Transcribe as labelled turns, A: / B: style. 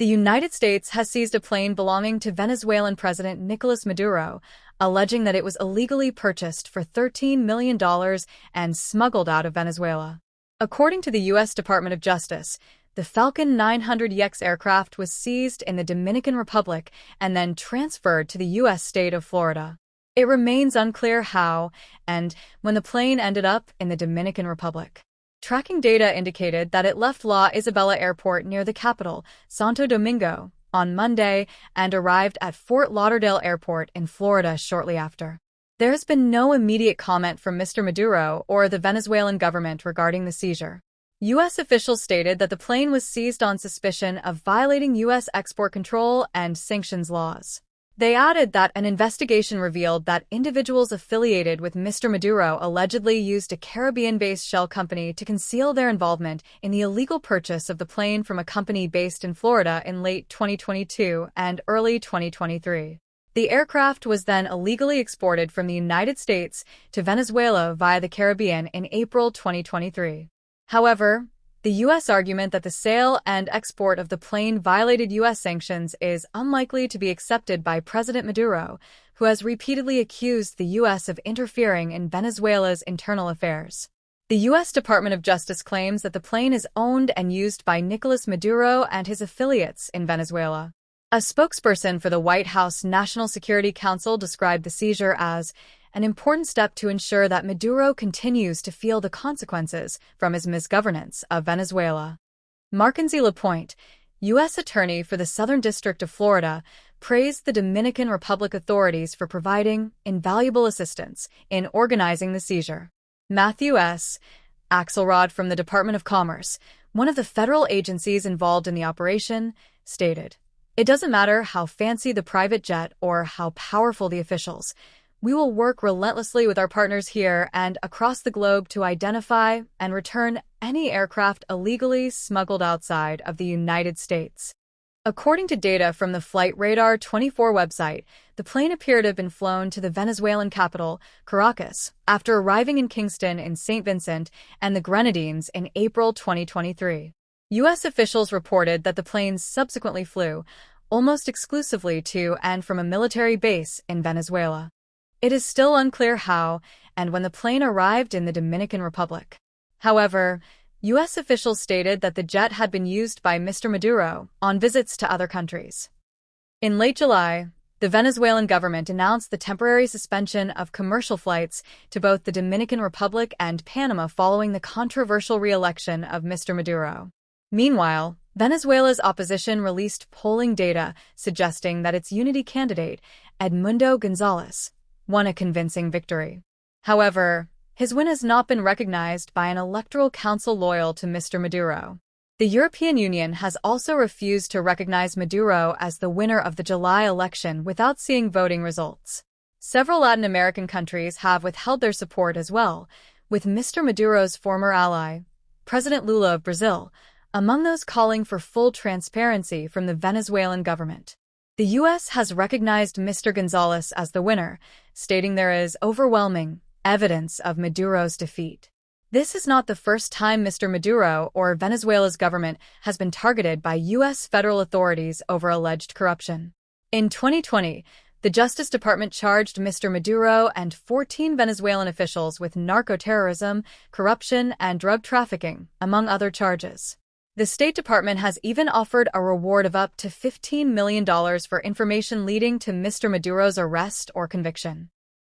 A: The United States has seized a plane belonging to Venezuelan President Nicolas Maduro, alleging that it was illegally purchased for $13 million and smuggled out of Venezuela. According to the U.S. Department of Justice, the Falcon 900EX aircraft was seized in the Dominican Republic and then transferred to the U.S. state of Florida. It remains unclear how and when the plane ended up in the Dominican Republic. Tracking data indicated that it left La Isabela Airport near the capital, Santo Domingo, on Monday and arrived at Fort Lauderdale Airport in Florida shortly after. There has been no immediate comment from Mr. Maduro or the Venezuelan government regarding the seizure. U.S. officials stated that the plane was seized on suspicion of violating U.S. export control and sanctions laws. They added that an investigation revealed that individuals affiliated with Mr. Maduro allegedly used a Caribbean-based shell company to conceal their involvement in the illegal purchase of the plane from a company based in Florida in late 2022 and early 2023. The aircraft was then illegally exported from the United States to Venezuela via the Caribbean in April 2023. However, the U.S. argument that the sale and export of the plane violated U.S. sanctions is unlikely to be accepted by President Maduro, who has repeatedly accused the U.S. of interfering in Venezuela's internal affairs. The U.S. Department of Justice claims that the plane is owned and used by Nicolas Maduro and his affiliates in Venezuela. A spokesperson for the White House National Security Council described the seizure as an important step to ensure that Maduro continues to feel the consequences from his misgovernance of Venezuela. Mackenzie Lapointe, U.S. Attorney for the Southern District of Florida, praised the Dominican Republic authorities for providing invaluable assistance in organizing the seizure. Matthew S. Axelrod from the Department of Commerce, one of the federal agencies involved in the operation, stated, "It doesn't matter how fancy the private jet or how powerful the officials. We will work relentlessly with our partners here and across the globe to identify and return any aircraft illegally smuggled outside of the United States." According to data from the Flight Radar 24 website, the plane appeared to have been flown to the Venezuelan capital, Caracas, after arriving in Kingston in St. Vincent and the Grenadines in April 2023. U.S. officials reported that the plane subsequently flew almost exclusively to and from a military base in Venezuela. It is still unclear how and when the plane arrived in the Dominican Republic. However, U.S. officials stated that the jet had been used by Mr. Maduro on visits to other countries. In late July, the Venezuelan government announced the temporary suspension of commercial flights to both the Dominican Republic and Panama following the controversial re-election of Mr. Maduro. Meanwhile, Venezuela's opposition released polling data suggesting that its unity candidate, Edmundo Gonzalez, won a convincing victory. However, his win has not been recognized by an electoral council loyal to Mr. Maduro. The European Union has also refused to recognize Maduro as the winner of the July election without seeing voting results. Several Latin American countries have withheld their support as well, with Mr. Maduro's former ally, President Lula of Brazil, among those calling for full transparency from the Venezuelan government. The U.S. has recognized Mr. Gonzalez as the winner, stating there is overwhelming evidence of Maduro's defeat. This is not the first time Mr. Maduro or Venezuela's government has been targeted by U.S. federal authorities over alleged corruption. In 2020, the Justice Department charged Mr. Maduro and 14 Venezuelan officials with narco-terrorism, corruption, and drug trafficking, among other charges. The State Department has even offered a reward of up to $15 million for information leading to Mr. Maduro's arrest or conviction.